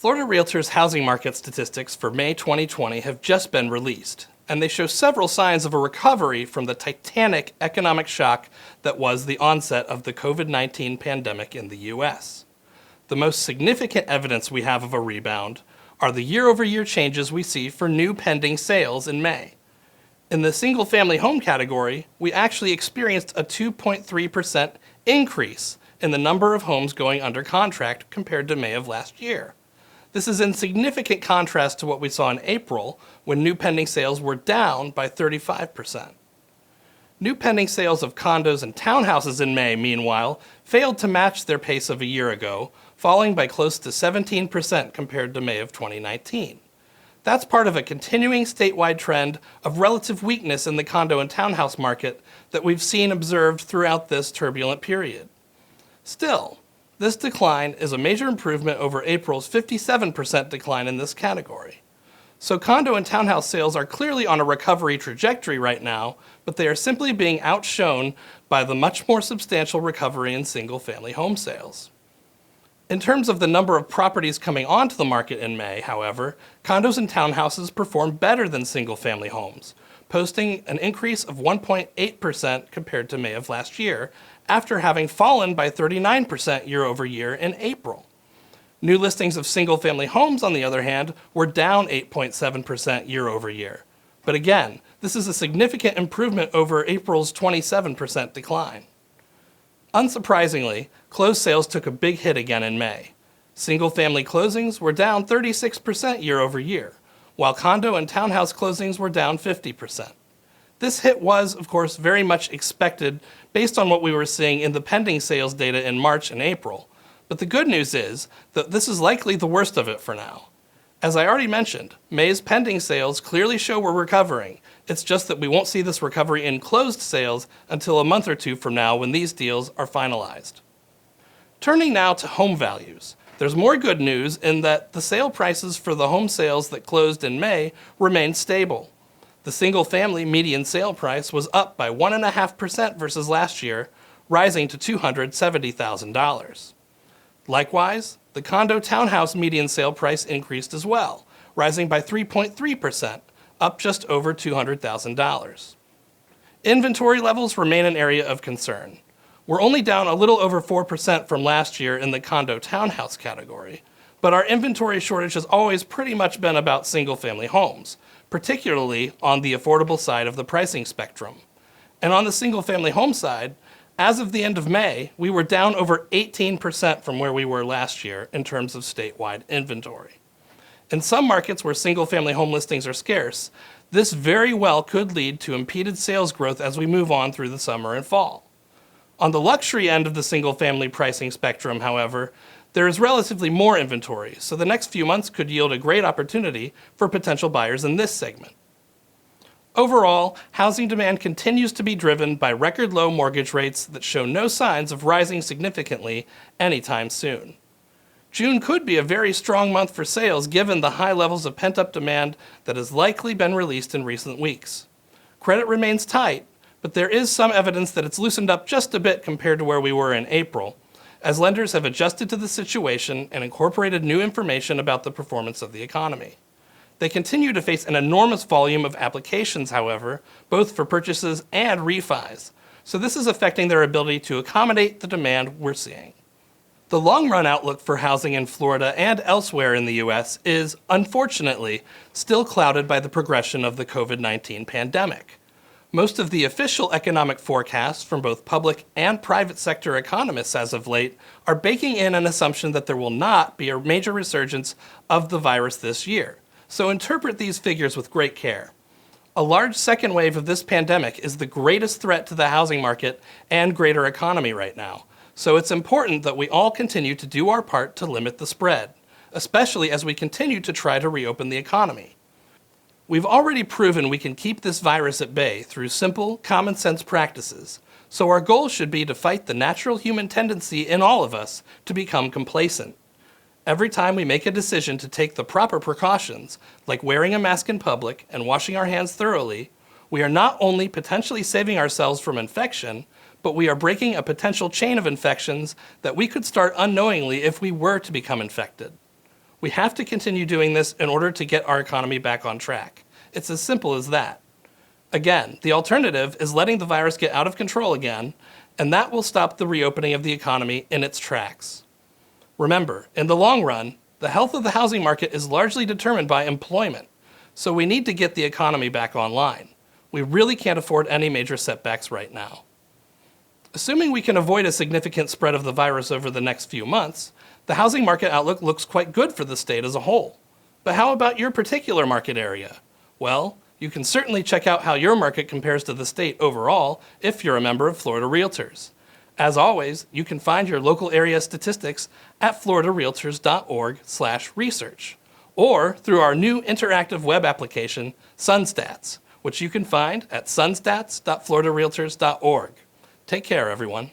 Florida Realtors housing market statistics for May 2020 have just been released, and they show several signs of a recovery from the titanic economic shock that was the onset of the COVID-19 pandemic in the U.S. The most significant evidence we have of a rebound are the year-over-year changes we see for new pending sales in May. In the single-family home category, we actually experienced a 2.3% increase in the number of homes going under contract compared to May of last year. This is in significant contrast to what we saw in April, when new pending sales were down by 35%. New pending sales of condos and townhouses in May, meanwhile, failed to match their pace of a year ago, falling by close to 17% compared to May of 2019. That's part of a continuing statewide trend of relative weakness in the condo and townhouse market that we've seen observed throughout this turbulent period. Still, this decline is a major improvement over April's 57% decline in this category. So condo and townhouse sales are clearly on a recovery trajectory right now, but they are simply being outshone by the much more substantial recovery in single-family home sales. In terms of the number of properties coming onto the market in May, however, condos and townhouses performed better than single-family homes, posting an increase of 1.8% compared to May of last year, after having fallen by 39% year over year in April. New listings of single-family homes, on the other hand, were down 8.7% year over year. But again, this is a significant improvement over April's 27% decline. Unsurprisingly, closed sales took a big hit again in May. Single-family closings were down 36% year over year, while condo and townhouse closings were down 50%. This hit was, of course, very much expected based on what we were seeing in the pending sales data in March and April. But the good news is that this is likely the worst of it for now. As I already mentioned, May's pending sales clearly show we're recovering. It's just that we won't see this recovery in closed sales until a month or two from now when these deals are finalized. Turning now to home values, there's more good news in that the sale prices for the home sales that closed in May remained stable. The single-family median sale price was up by 1.5% versus last year, rising to $270,000. Likewise, the condo townhouse median sale price increased as well, rising by 3.3%, up just over $200,000. Inventory levels remain an area of concern. We're only down a little over 4% from last year in the condo townhouse category, but our inventory shortage has always pretty much been about single-family homes, particularly on the affordable side of the pricing spectrum. And on the single-family home side, as of the end of May, we were down over 18% from where we were last year in terms of statewide inventory. In some markets where single-family home listings are scarce, this very well could lead to impeded sales growth as we move on through the summer and fall. On the luxury end of the single-family pricing spectrum, however, there is relatively more inventory, so the next few months could yield a great opportunity for potential buyers in this segment. Overall, housing demand continues to be driven by record low mortgage rates that show no signs of rising significantly anytime soon. June could be a very strong month for sales given the high levels of pent-up demand that has likely been released in recent weeks. Credit remains tight, but there is some evidence that it's loosened up just a bit compared to where we were in April, as lenders have adjusted to the situation and incorporated new information about the performance of the economy. They continue to face an enormous volume of applications, however, both for purchases and refis, so this is affecting their ability to accommodate the demand we're seeing. The long-run outlook for housing in Florida and elsewhere in the U.S. is, unfortunately, still clouded by the progression of the COVID-19 pandemic. Most of the official economic forecasts from both public and private sector economists as of late are baking in an assumption that there will not be a major resurgence of the virus this year. So interpret these figures with great care. A large second wave of this pandemic is the greatest threat to the housing market and greater economy right now. So it's important that we all continue to do our part to limit the spread, especially as we continue to try to reopen the economy. We've already proven we can keep this virus at bay through simple, common sense practices, so our goal should be to fight the natural human tendency in all of us to become complacent. Every time we make a decision to take the proper precautions, like wearing a mask in public and washing our hands thoroughly, we are not only potentially saving ourselves from infection, but we are breaking a potential chain of infections that we could start unknowingly if we were to become infected. We have to continue doing this in order to get our economy back on track. It's as simple as that. Again, the alternative is letting the virus get out of control again, and that will stop the reopening of the economy in its tracks. Remember, in the long run, the health of the housing market is largely determined by employment, so we need to get the economy back online. We really can't afford any major setbacks right now. Assuming we can avoid a significant spread of the virus over the next few months, the housing market outlook looks quite good for the state as a whole. But how about your particular market area? Well, you can certainly check out how your market compares to the state overall if you're a member of Florida Realtors. As always, you can find your local area statistics at floridarealtors.org/research or through our new interactive web application, SunStats, which you can find at sunstats.floridarealtors.org. Take care, everyone.